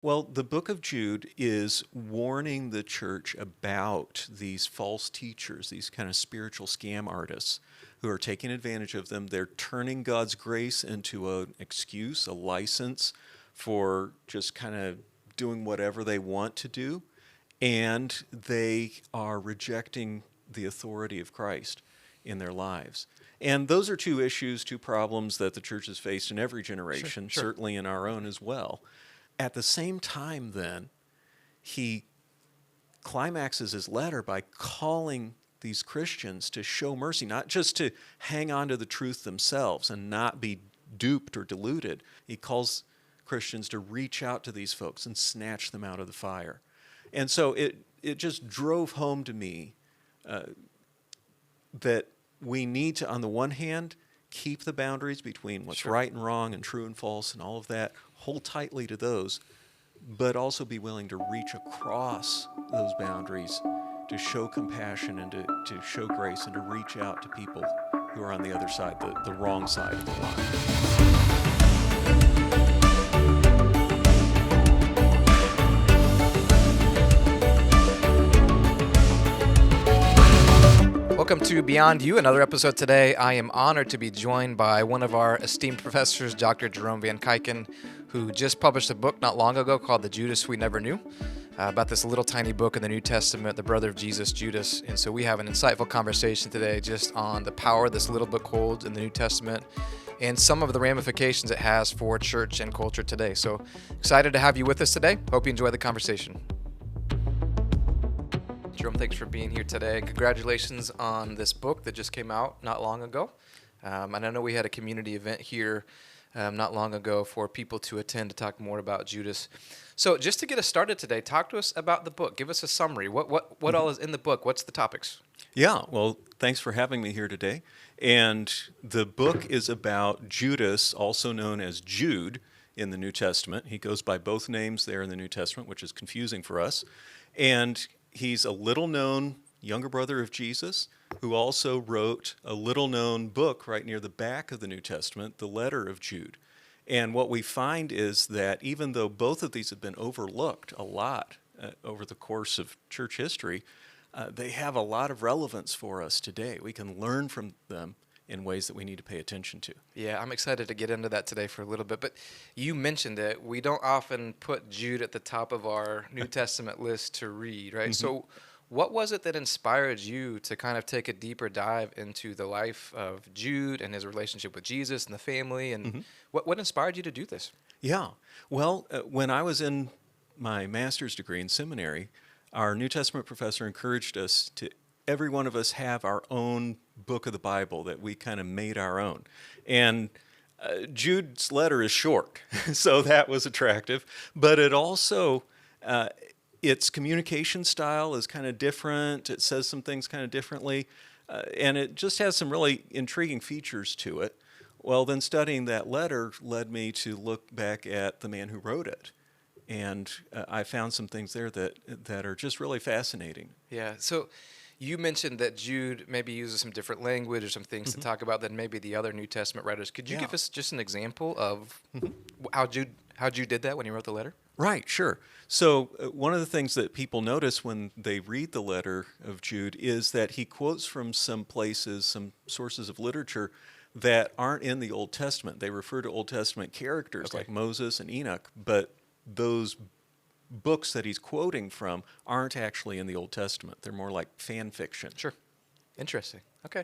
Well, the book of Jude is warning the church about these false teachers, these kind of spiritual scam artists who are taking advantage of them. They're turning God's grace into an excuse, a license for just kind of doing whatever they want to do. And they are rejecting the authority of Christ in their lives. And those are two issues, two problems that the church has faced in every generation, Sure. certainly in our own as well. At the same time, then, he climaxes his letter by calling these Christians to show mercy, not just to hang on to the truth themselves and not be duped or deluded. He calls Christians to reach out to these folks and snatch them out of the fire. And so it just drove home to me that we need to, on the one hand, keep the boundaries between what's Sure. right and wrong and true and false and all of that, hold tightly to those, but also be willing to reach across those boundaries to show compassion and to show grace and to reach out to people who are on the other side, the wrong side of the line. Welcome to BeyondU, another episode today. I am honored to be joined by one of our esteemed professors, Dr. Jerome Van Kuiken, who just published a book not long ago called The Judas We Never Knew, about this little tiny book in the New Testament, the brother of Jesus, Judas. And so we have an insightful conversation today just on the power this little book holds in the New Testament and some of the ramifications it has for church and culture today. So excited to have you with us today. Hope you enjoy the conversation. Jerome, thanks for being here today. Congratulations on this book that just came out not long ago. And I know we had a community event here not long ago for people to attend to talk more about Judas. So just to get us started today, talk to us about the book. Give us a summary. What all is in the book? What's the topics? Yeah, well, thanks for having me here today. And the book is about Judas, also known as Jude in the New Testament. He goes by both names there in the New Testament, which is confusing for us. And he's a little-known younger brother of Jesus who also wrote a little-known book right near the back of the New Testament, the letter of Jude. And what we find is that even though both of these have been overlooked a lot over the course of church history, they have a lot of relevance for us today. We can learn from them in ways that we need to pay attention to. Yeah, I'm excited to get into that today for a little bit. But you mentioned it. We don't often put Jude at the top of our New Testament list to read, right? Mm-hmm. So what was it that inspired you to kind of take a deeper dive into the life of Jude and his relationship with Jesus and the family? And Mm-hmm. what inspired you to do this? Yeah. Well, when I was in my master's degree in seminary, our New Testament professor encouraged us to, every one of us, have our own book of the Bible that we kind of made our own. And Jude's letter is short, so that was attractive. But it also, its communication style is kind of different. It says some things kind of differently. And it just has some really intriguing features to it. Well, then studying that letter led me to look back at the man who wrote it. And I found some things there that are just really fascinating. Yeah. So you mentioned that Jude maybe uses some different language or some things to talk about than maybe the other New Testament writers. Could you give us just an example of how Jude did that when he wrote the letter? Right, sure. So one of the things that people notice when they read the letter of Jude is that he quotes from some places, some sources of literature that aren't in the Old Testament. They refer to Old Testament characters like Moses and Enoch, but those books that he's quoting from aren't actually in the Old Testament. They're more like fan fiction. Sure. Interesting. Okay.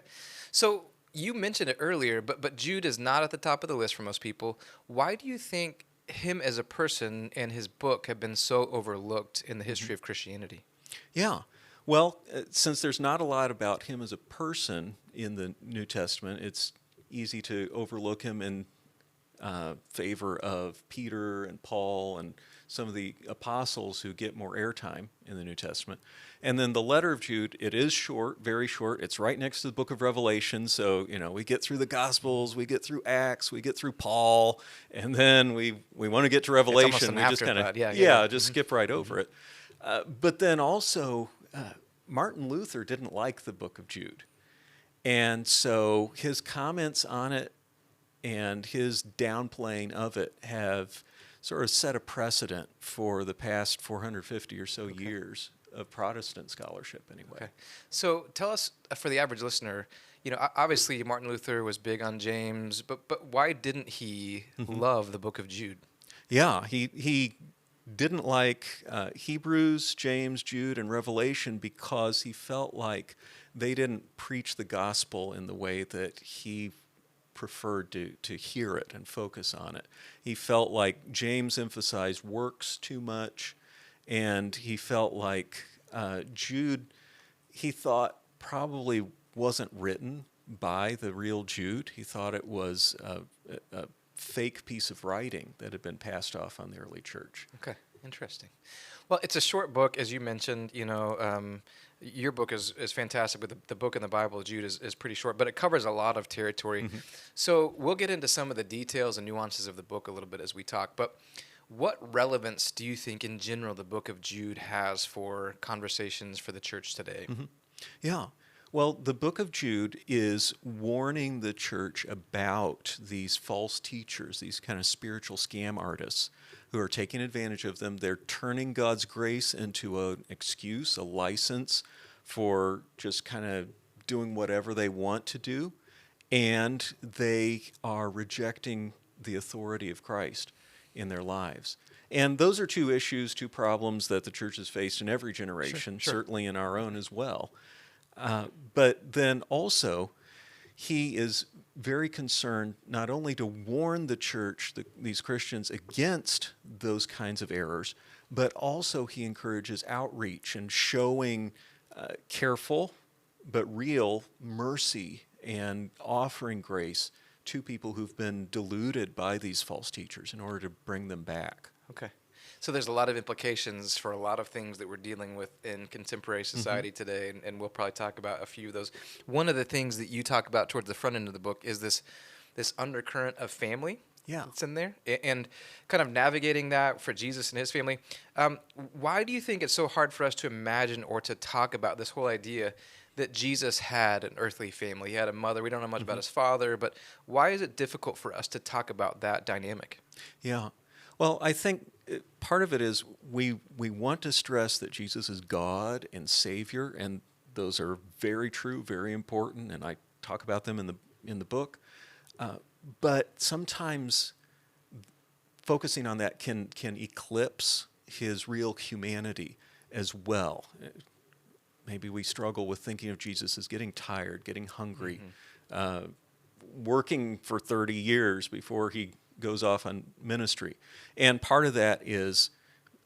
So you mentioned it earlier, but Jude is not at the top of the list for most people. Why do you think him as a person and his book have been so overlooked in the history of Christianity? Yeah. Well, since there's not a lot about him as a person in the New Testament, it's easy to overlook him in favor of Peter and Paul and some of the apostles who get more airtime in the New Testament. And then the letter of Jude, it is short, very short. It's right next to the book of Revelation. So, we get through the Gospels, we get through Acts, we get through Paul, and then we want to get to Revelation. We just kind of, just skip right over it. But then also, Martin Luther didn't like the book of Jude. And so his comments on it and his downplaying of it have sort of set a precedent for the past 450 or so years of Protestant scholarship anyway. Okay. So tell us, for the average listener, obviously Martin Luther was big on James, but why didn't he love the book of Jude? Yeah, he didn't like Hebrews, James, Jude, and Revelation because he felt like they didn't preach the gospel in the way that he preferred to hear it and focus on it. He felt like James emphasized works too much, and he felt like Jude, he thought probably wasn't written by the real Jude. He thought it was a fake piece of writing that had been passed off on the early church. Okay, interesting. Well, it's a short book, as you mentioned. Your book is fantastic, but the book in the Bible, Jude, is pretty short, but it covers a lot of territory. So we'll get into some of the details and nuances of the book a little bit as we talk. But what relevance do you think, in general, the book of Jude has for conversations for the church today? Yeah. Well, the book of Jude is warning the church about these false teachers, these kind of spiritual scam artists who are taking advantage of them. They're turning God's grace into an excuse, a license for just kind of doing whatever they want to do. And they are rejecting the authority of Christ in their lives. And those are two issues, two problems that the church has faced in every generation, Sure. certainly in our own as well. But then also, he is very concerned not only to warn the church, these Christians, against those kinds of errors, but also he encourages outreach and showing careful but real mercy and offering grace to people who've been deluded by these false teachers in order to bring them back. Okay. So there's a lot of implications for a lot of things that we're dealing with in contemporary society today, and we'll probably talk about a few of those. One of the things that you talk about towards the front end of the book is this undercurrent of family that's in there, and kind of navigating that for Jesus and his family. Why do you think it's so hard for us to imagine or to talk about this whole idea that Jesus had an earthly family? He had a mother. We don't know much about his father, but why is it difficult for us to talk about that dynamic? Yeah. Well, I think part of it is we want to stress that Jesus is God and Savior, and those are very true, very important, and I talk about them in the book. But sometimes focusing on that can eclipse his real humanity as well. Maybe we struggle with thinking of Jesus as getting tired, getting hungry, working for 30 years before he goes off on ministry. And part of that is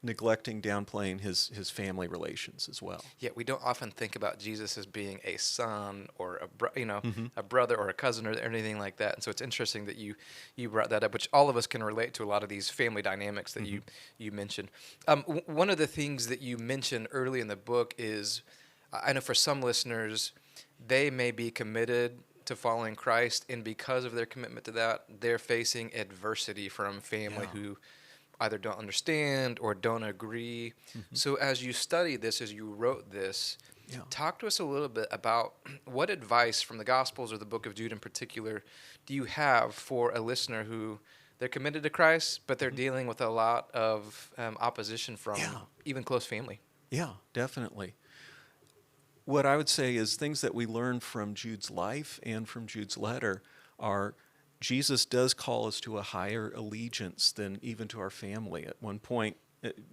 neglecting, downplaying his family relations as well. Yeah, we don't often think about Jesus as being a son or a brother or a cousin or anything like that. And so it's interesting that you brought that up, which all of us can relate to a lot of these family dynamics that you mentioned. One of the things that you mentioned early in the book is, I know for some listeners, they may be committed to following Christ, and because of their commitment to that, they're facing adversity from family who either don't understand or don't agree. So as you studied this, as you wrote this, talk to us a little bit about what advice from the Gospels or the book of Jude in particular do you have for a listener who they're committed to Christ, but they're dealing with a lot of opposition from even close family? Yeah, definitely. What I would say is things that we learn from Jude's life and from Jude's letter are Jesus does call us to a higher allegiance than even to our family. At one point,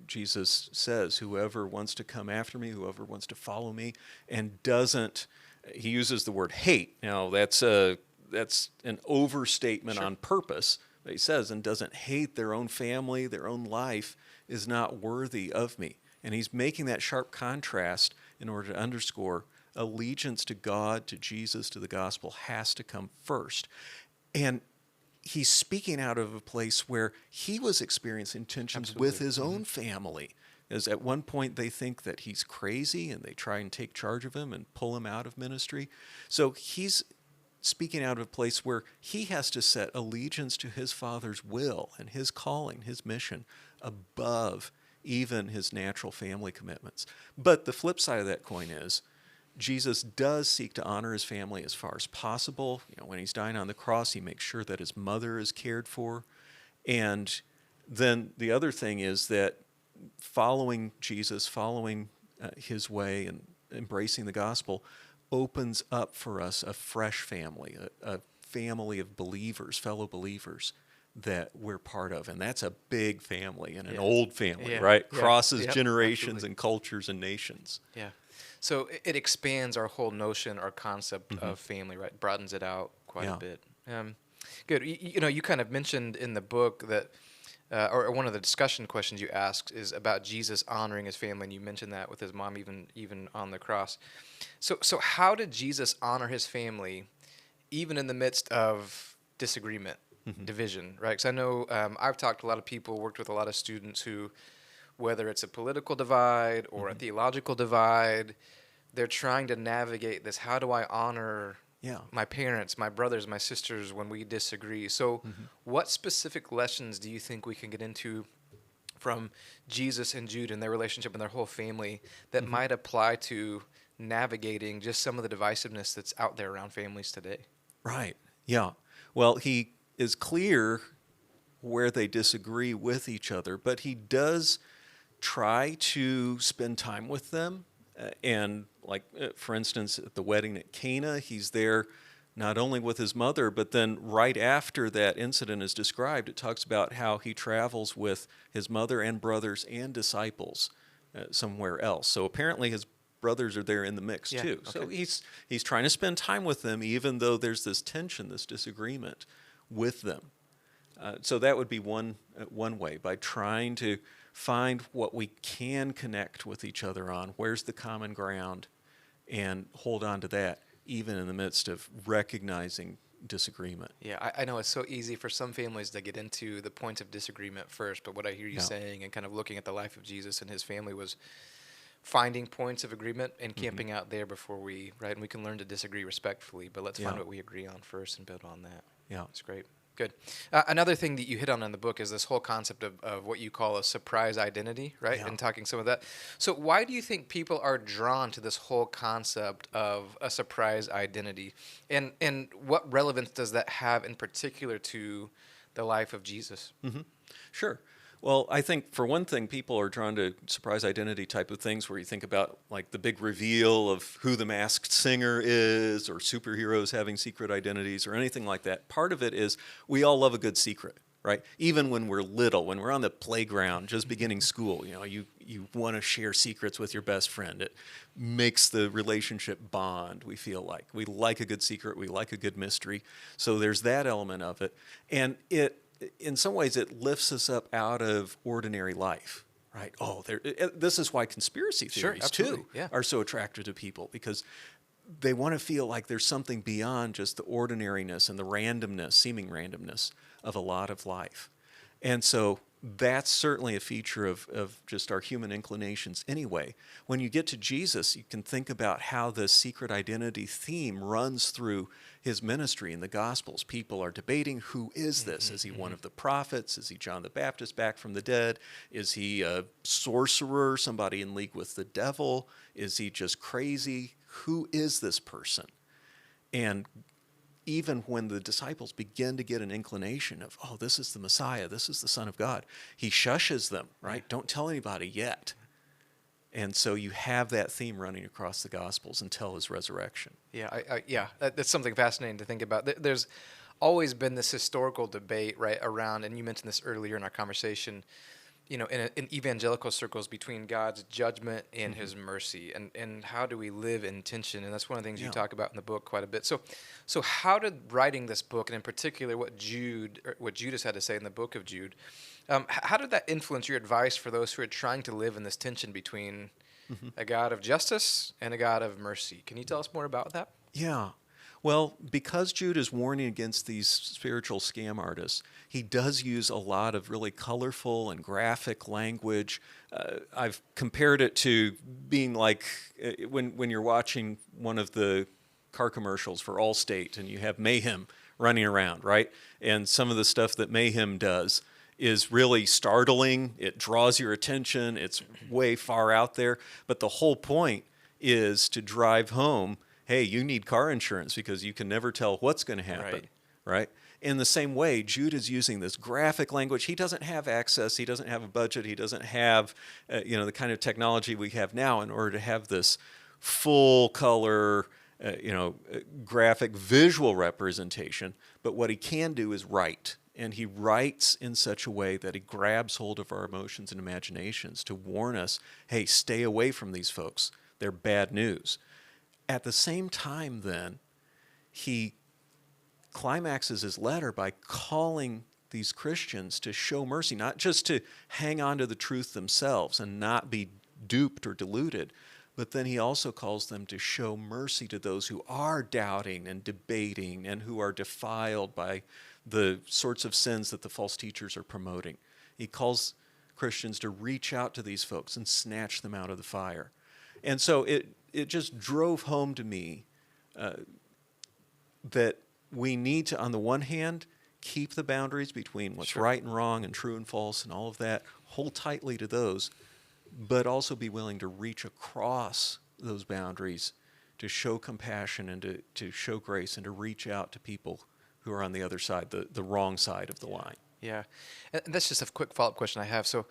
Jesus says, whoever wants to come after me, whoever wants to follow me, and doesn't, he uses the word hate. Now, that's an overstatement on purpose. But he says, and doesn't hate their own family, their own life, is not worthy of me. And he's making that sharp contrast in order to underscore allegiance to God, to Jesus, to the gospel has to come first. And he's speaking out of a place where he was experiencing tensions with his own family. As at one point they think that he's crazy and they try and take charge of him and pull him out of ministry. So he's speaking out of a place where he has to set allegiance to his Father's will and his calling, his mission, above even his natural family commitments. But the flip side of that coin is Jesus does seek to honor his family as far as possible. When he's dying on the cross, he makes sure that his mother is cared for. And then the other thing is that following Jesus, following his way and embracing the gospel opens up for us a fresh family, a family of believers, fellow believers that we're part of. And that's a big family and an old family, right? Crosses generations absolutely. and cultures and nations. Yeah. So it expands our whole notion, our concept of family, right? Broadens it out quite a bit. Good. You kind of mentioned in the book that, or one of the discussion questions you asked is about Jesus honoring his family, and you mentioned that with his mom even on the cross. So how did Jesus honor his family, even in the midst of disagreement, division, right? Because I know I've talked to a lot of people, worked with a lot of students who, whether it's a political divide or a theological divide, they're trying to navigate this. How do I honor my parents, my brothers, my sisters when we disagree? So what specific lessons do you think we can get into from Jesus and Jude and their relationship and their whole family that might apply to navigating just some of the divisiveness that's out there around families today? Right. Yeah. Well, he is clear where they disagree with each other, but he does try to spend time with them. And like, for instance, at the wedding at Cana, he's there not only with his mother, but then right after that incident is described, it talks about how he travels with his mother and brothers and disciples somewhere else. So apparently his brothers are there in the mix too. Okay. So he's trying to spend time with them, even though there's this tension, this disagreement with them. So that would be one way, by trying to find what we can connect with each other on. Where's the common ground? And hold on to that, even in the midst of recognizing disagreement. Yeah, I know it's so easy for some families to get into the points of disagreement first, but what I hear you saying and kind of looking at the life of Jesus and his family was finding points of agreement and camping out there before right? And we can learn to disagree respectfully, but let's find what we agree on first and build on that. Yeah. That's great. Good. Another thing that you hit on in the book is this whole concept of what you call a surprise identity, right? And talking some of that. So why do you think people are drawn to this whole concept of a surprise identity? And what relevance does that have in particular to the life of Jesus? Sure. Well, I think for one thing, people are drawn to surprise identity type of things where you think about like the big reveal of who the masked singer is, or superheroes having secret identities, or anything like that. Part of it is we all love a good secret, right? Even when we're little, when we're on the playground, just beginning school, you want to share secrets with your best friend. It makes the relationship bond, we feel like. We like a good secret. We like a good mystery. So there's that element of it. And in some ways, it lifts us up out of ordinary life, right? Oh, this is why conspiracy theories, too, are so attractive to people, because they want to feel like there's something beyond just the ordinariness and the randomness, seeming randomness of a lot of life. And so that's certainly a feature of just our human inclinations anyway. When you get to Jesus, you can think about how the secret identity theme runs through his ministry in the Gospels. People are debating, who is this? Is he one of the prophets? Is he John the Baptist back from the dead? Is he a sorcerer, somebody in league with the devil? Is he just crazy? Who is this person? And even when the disciples begin to get an inclination of, oh, this is the Messiah, this is the Son of God, he shushes them, right? Don't tell anybody yet. And so you have that theme running across the Gospels until his resurrection. Yeah, that's something fascinating to think about. There's always been this historical debate, right, around, and you mentioned this earlier in our conversation, in evangelical circles, between God's judgment and his mercy, and how do we live in tension? And that's one of the things you talk about in the book quite a bit. So how did writing this book, and in particular what Judas had to say in the book of Jude, how did that influence your advice for those who are trying to live in this tension between a God of justice and a God of mercy? Can you tell us more about that? Yeah. Well, because Jude is warning against these spiritual scam artists, he does use a lot of really colorful and graphic language. I've compared it to being like when you're watching one of the car commercials for Allstate and you have Mayhem running around, right? And some of the stuff that Mayhem does is really startling. It draws your attention. It's way far out there. But the whole point is to drive home, hey, you need car insurance because you can never tell what's going to happen, right? In the same way, Jude is using this graphic language. He doesn't have access. He doesn't have a budget. He doesn't have, the kind of technology we have now in order to have this full color, graphic visual representation. But what he can do is write. And he writes in such a way that he grabs hold of our emotions and imaginations to warn us, hey, stay away from these folks. They're bad news. At the same time, then, he climaxes his letter by calling these Christians to show mercy, not just to hang on to the truth themselves and not be duped or deluded, but then he also calls them to show mercy to those who are doubting and debating and who are defiled by the sorts of sins that the false teachers are promoting. He calls Christians to reach out to these folks and snatch them out of the fire. And so it just drove home to me that we need to, on the one hand, keep the boundaries between what's right and wrong and true and false and all of that, hold tightly to those, but also be willing to reach across those boundaries to show compassion and to show grace and to reach out to people who are on the other side, the wrong side of the line. Yeah. And that's just a quick follow-up question I have. So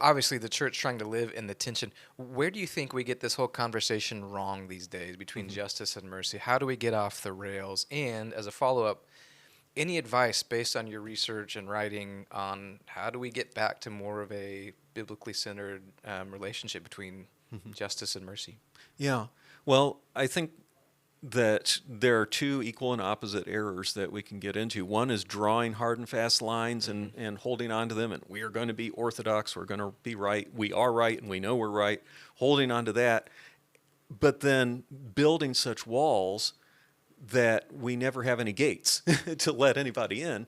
obviously the church trying to live in the tension. Where do you think we get this whole conversation wrong these days between justice and mercy? How do we get off the rails? And as a follow-up, any advice based on your research and writing on how do we get back to more of a biblically centered relationship between justice and mercy? Yeah. Well, I think that there are two equal and opposite errors that we can get into. One is drawing hard and fast lines and holding on to them, and we are going to be orthodox, we're going to be right, we are right, and we know we're right, holding on to that, but then building such walls that we never have any gates to let anybody in,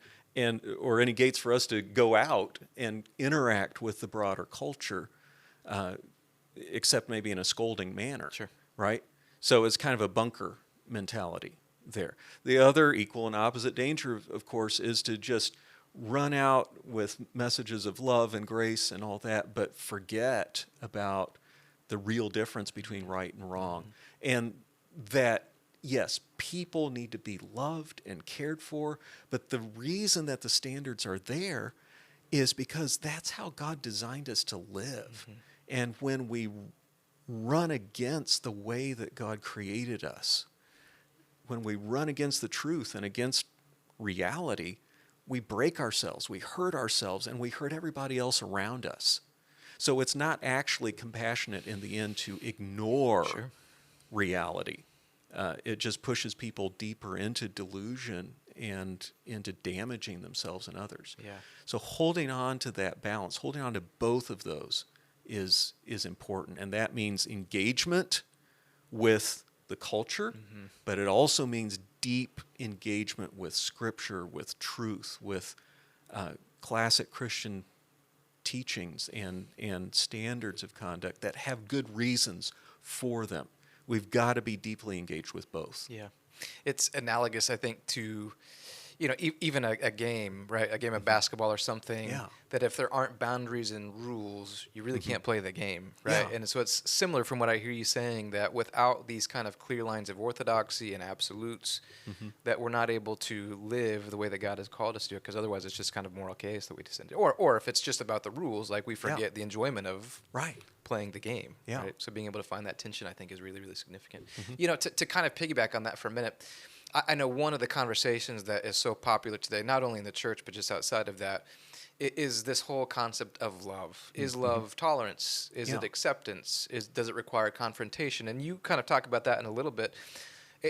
or any gates for us to go out and interact with the broader culture, except maybe in a scolding manner, right? So it's kind of a bunker mentality there. The other equal and opposite danger, of course, is to just run out with messages of love and grace and all that, but forget about the real difference between right and wrong. And that, yes, people need to be loved and cared for, but the reason that the standards are there is because that's how God designed us to live. And when we run against the way that God created us, when we run against the truth and against reality, we break ourselves, we hurt ourselves, and we hurt everybody else around us. So it's not actually compassionate in the end to ignore reality. It just pushes people deeper into delusion and into damaging themselves and others. So holding on to that balance, holding on to both of those is important. And that means engagement with the culture, but it also means deep engagement with Scripture, with truth, with classic Christian teachings and standards of conduct that have good reasons for them. We've got to be deeply engaged with both. Yeah. It's analogous, I think, to even a game, right? A game of basketball or something, that if there aren't boundaries and rules, you really can't play the game, right? And so it's similar from what I hear you saying, that without these kind of clear lines of orthodoxy and absolutes, that we're not able to live the way that God has called us to do it, because otherwise it's just kind of moral chaos that we descend into. Or if it's just about the rules, like we forget the enjoyment of playing the game. Right? So being able to find that tension, I think, is really, really significant. To kind of piggyback on that for a minute, I know one of the conversations that is so popular today, not only in the church, but just outside of that, is this whole concept of love. Is love tolerance? Is it acceptance? Does it require confrontation? And you kind of talk about that in a little bit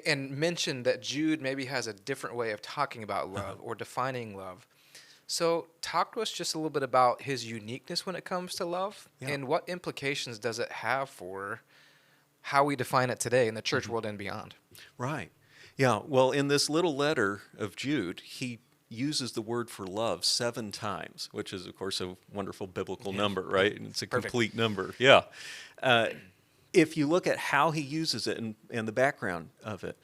and mention that Jude maybe has a different way of talking about love or defining love. So talk to us just a little bit about his uniqueness when it comes to love and what implications does it have for how we define it today in the church world and beyond. Right. Yeah, well, in this little letter of Jude, he uses the word for love 7 times, which is, of course, a wonderful biblical number, right? And it's a complete number. Yeah. If you look at how he uses it and the background of it,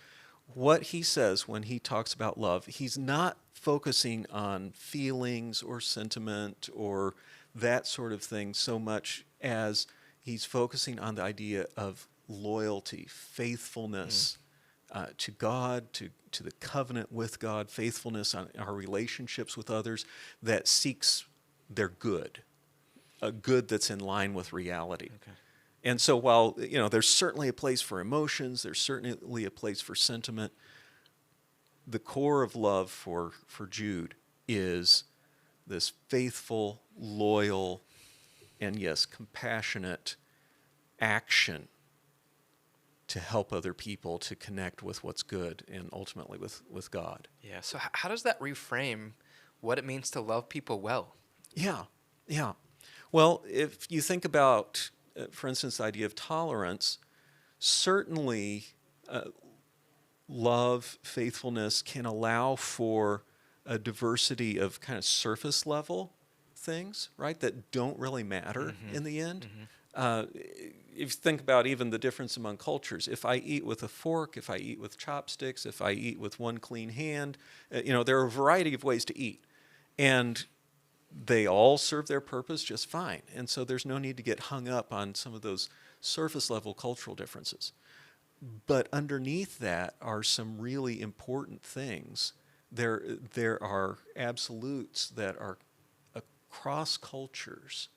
what he says when he talks about love, he's not focusing on feelings or sentiment or that sort of thing so much as he's focusing on the idea of loyalty, faithfulness, to God, to the covenant with God, faithfulness on our relationships with others that seeks their good, a good that's in line with reality. Okay. And so while, there's certainly a place for emotions, there's certainly a place for sentiment, the core of love for Jude is this faithful, loyal, and yes, compassionate action to help other people to connect with what's good and ultimately with God. Yeah. So how does that reframe what it means to love people well? Yeah, yeah. Well, if you think about, for instance, the idea of tolerance, certainly love, faithfulness can allow for a diversity of kind of surface level things, right, that don't really matter in the end. If you think about even the difference among cultures, if I eat with a fork, if I eat with chopsticks, if I eat with one clean hand, there are a variety of ways to eat. And they all serve their purpose just fine. And so there's no need to get hung up on some of those surface level cultural differences. But underneath that are some really important things. There are absolutes that are across cultures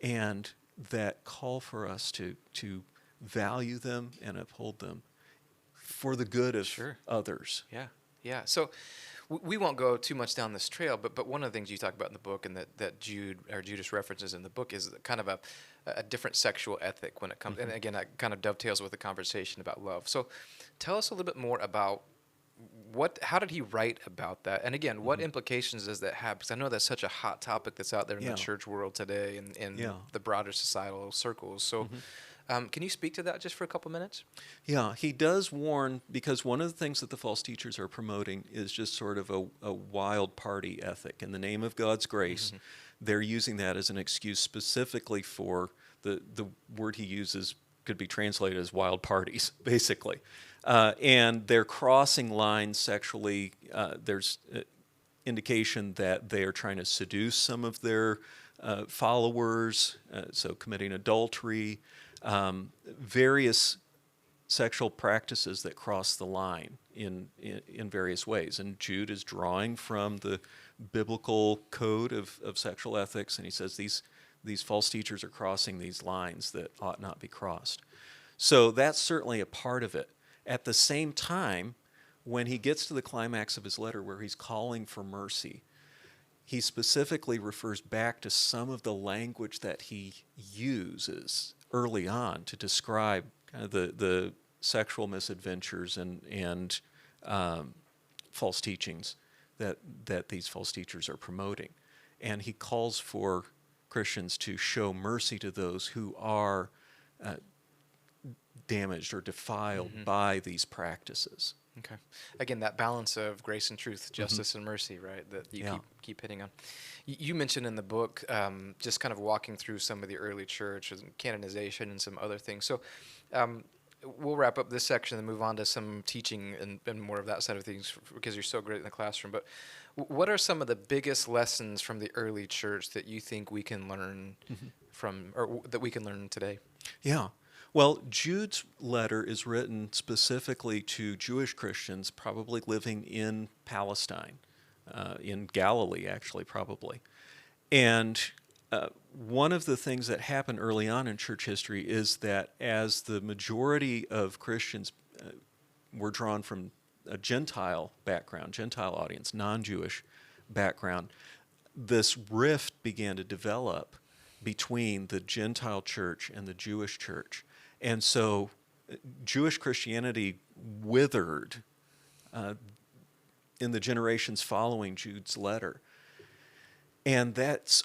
and that call for us to value them and uphold them for the good of others. Yeah, yeah. So we won't go too much down this trail, but one of the things you talk about in the book and that Judas references in the book is kind of a different sexual ethic when it comes, and again, that kind of dovetails with the conversation about love. So tell us a little bit more about how did he write about that? And again, what implications does that have? Because I know that's such a hot topic that's out there in the church world today and in the broader societal circles. So can you speak to that just for a couple minutes? Yeah, he does warn, because one of the things that the false teachers are promoting is just sort of a wild party ethic. In the name of God's grace, they're using that as an excuse specifically for the word he uses could be translated as wild parties, basically. And they're crossing lines sexually. There's indication that they are trying to seduce some of their followers, so committing adultery, various sexual practices that cross the line in various ways. And Jude is drawing from the biblical code of sexual ethics, and he says these false teachers are crossing these lines that ought not be crossed. So that's certainly a part of it. At the same time, when he gets to the climax of his letter where he's calling for mercy, he specifically refers back to some of the language that he uses early on to describe kind of the sexual misadventures and false teachings that these false teachers are promoting. And he calls for Christians to show mercy to those who are damaged or defiled by these practices. Okay. Again, that balance of grace and truth, justice and mercy, right, that you keep hitting on. You mentioned in the book just kind of walking through some of the early church and canonization and some other things. So we'll wrap up this section and move on to some teaching and more of that side of things because you're so great in the classroom. But what are some of the biggest lessons from the early church that you think we can learn from, or that we can learn today? Yeah. Well, Jude's letter is written specifically to Jewish Christians probably living in Palestine, in Galilee, actually, probably. And one of the things that happened early on in church history is that as the majority of Christians were drawn from a Gentile background, Gentile audience, non-Jewish background, this rift began to develop between the Gentile church and the Jewish church. And so Jewish Christianity withered in the generations following Jude's letter. And that's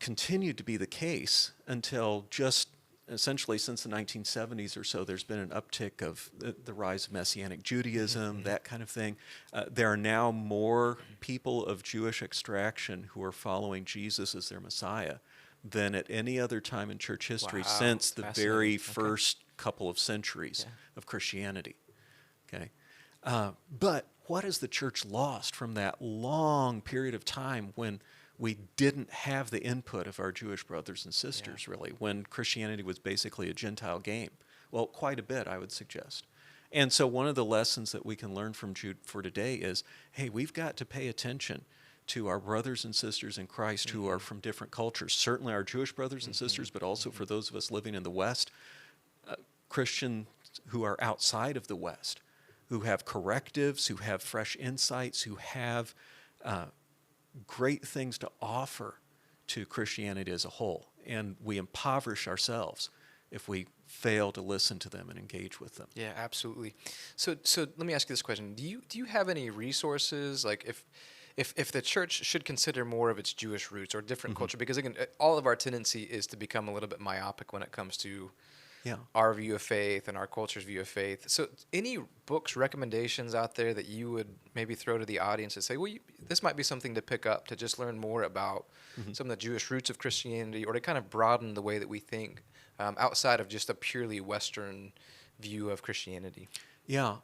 continued to be the case until just essentially since the 1970s or so. There's been an uptick of the rise of Messianic Judaism, that kind of thing. There are now more people of Jewish extraction who are following Jesus as their Messiah than at any other time in church history since the very first couple of centuries of Christianity. Okay, but what has the church lost from that long period of time when we didn't have the input of our Jewish brothers and sisters, really, when Christianity was basically a Gentile game? Well, quite a bit, I would suggest. And so one of the lessons that we can learn from Jude for today is, hey, we've got to pay attention to our brothers and sisters in Christ who are from different cultures, certainly our Jewish brothers and sisters, but also for those of us living in the West, Christians who are outside of the West, who have correctives, who have fresh insights, who have great things to offer to Christianity as a whole. And we impoverish ourselves if we fail to listen to them and engage with them. Yeah, absolutely. So let me ask you this question: Do you have any resources, like if the church should consider more of its Jewish roots or different culture? Because again, all of our tendency is to become a little bit myopic when it comes to our view of faith and our culture's view of faith. So any books, recommendations out there that you would maybe throw to the audience and say, well, this might be something to pick up to just learn more about some of the Jewish roots of Christianity, or to kind of broaden the way that we think outside of just a purely Western view of Christianity? Yeah.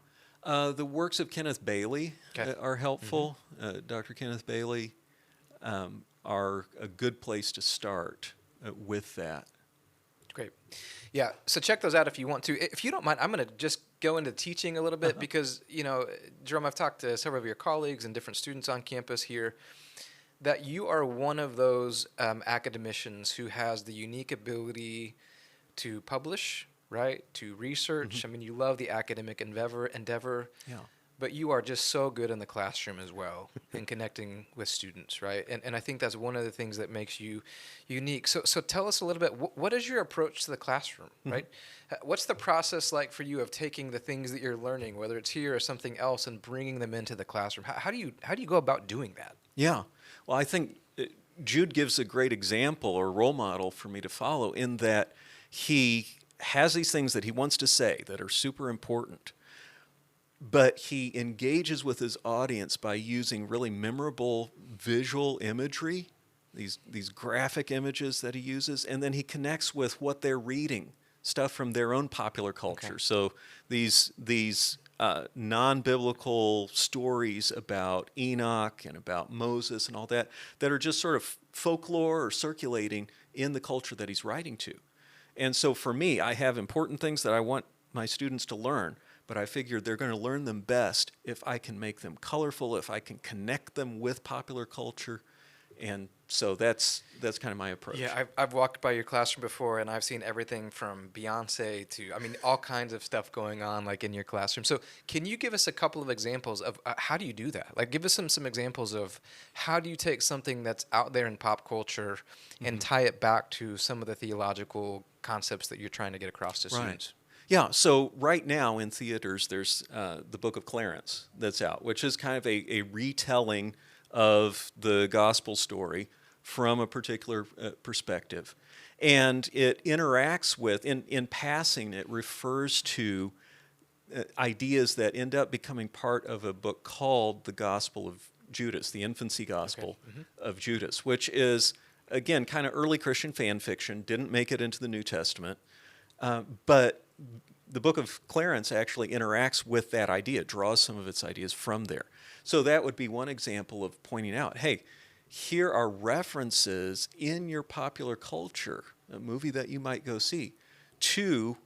The works of Kenneth Bailey are helpful. Dr. Kenneth Bailey are a good place to start with that. Great. Yeah, so check those out if you want to. If you don't mind, I'm going to just go into teaching a little bit because, Jerome, I've talked to several of your colleagues and different students on campus here, that you are one of those academicians who has the unique ability to publish, right, to research. I mean, you love the academic endeavor, but you are just so good in the classroom as well in connecting with students, right? And I think that's one of the things that makes you unique. So tell us a little bit, what is your approach to the classroom, right? What's the process like for you of taking the things that you're learning, whether it's here or something else, and bringing them into the classroom? How do you go about doing that? Yeah. Well, I think Jude gives a great example or role model for me to follow in that he has these things that he wants to say that are super important, but he engages with his audience by using really memorable visual imagery, these graphic images that he uses, and then he connects with what they're reading, stuff from their own popular culture. Okay. So these non-biblical stories about Enoch and about Moses and all that are just sort of folklore or circulating in the culture that he's writing to. And so for me, I have important things that I want my students to learn, but I figure they're going to learn them best if I can make them colorful, if I can connect them with popular culture. And so that's kind of my approach. Yeah, I've walked by your classroom before, and I've seen everything from Beyonce to, all kinds of stuff going on, like, in your classroom. So can you give us a couple of examples of how do you do that? Like, give us some examples of how do you take something that's out there in pop culture and tie it back to some of the theological concepts that you're trying to get across to students? Yeah, so right now in theaters, there's the Book of Clarence that's out, which is kind of a retelling of the gospel story from a particular perspective. And it interacts with, in passing, it refers to ideas that end up becoming part of a book called the Gospel of Judas, the infancy gospel of Judas, which is, again, kind of early Christian fan fiction, didn't make it into the New Testament, but the Book of Clarence actually interacts with that idea, draws some of its ideas from there. So that would be one example of pointing out, hey, here are references in your popular culture, a movie that you might go see, to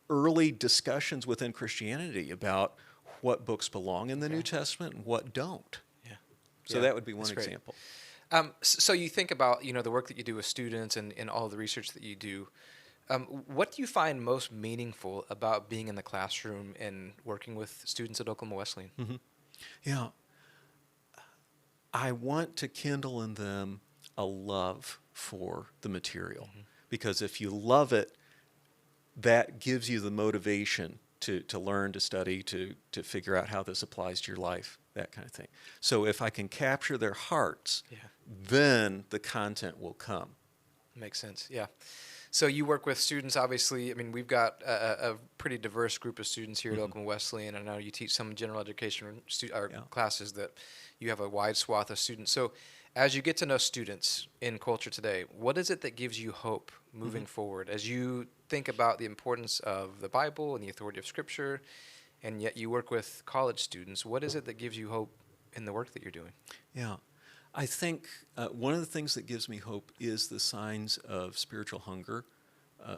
early discussions within Christianity about what books belong in the New Testament and what don't. Yeah. So that would be one example. So you think about, the work that you do with students and all the research that you do. What do you find most meaningful about being in the classroom and working with students at Oklahoma Wesleyan? Yeah. I want to kindle in them a love for the material, because if you love it, that gives you the motivation to learn, to study, to figure out how this applies to your life, that kind of thing. So if I can capture their hearts, then the content will come. Makes sense, yeah. So you work with students, obviously. We've got a pretty diverse group of students here at Oklahoma Wesleyan, and I know you teach some general education classes that you have a wide swath of students. So as you get to know students in culture today, what is it that gives you hope moving forward as you think about the importance of the Bible and the authority of Scripture, and yet you work with college students? What is it that gives you hope in the work that you're doing? Yeah. I think one of the things that gives me hope is the signs of spiritual hunger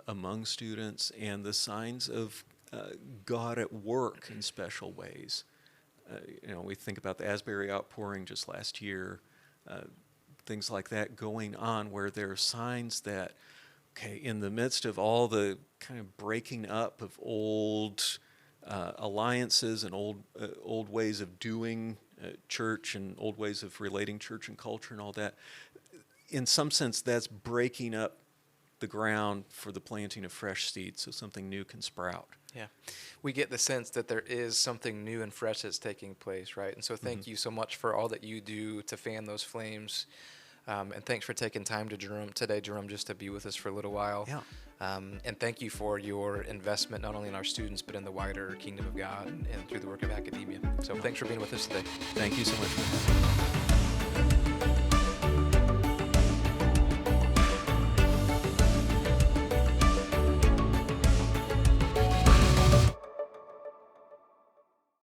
among students and the signs of God at work in special ways. We think about the Asbury outpouring just last year, things like that going on where there are signs that, okay, in the midst of all the kind of breaking up of old alliances and old ways of doing church and old ways of relating church and culture and all that, in some sense that's breaking up the ground for the planting of fresh seeds so something new can sprout. Yeah. We get the sense that there is something new and fresh that's taking place, right? And so thank you so much for all that you do to fan those flames. And thanks for taking time today, Jerome, just to be with us for a little while. Yeah. And thank you for your investment, not only in our students, but in the wider kingdom of God and through the work of academia. So thanks for being with us today. Thank you so much for having me.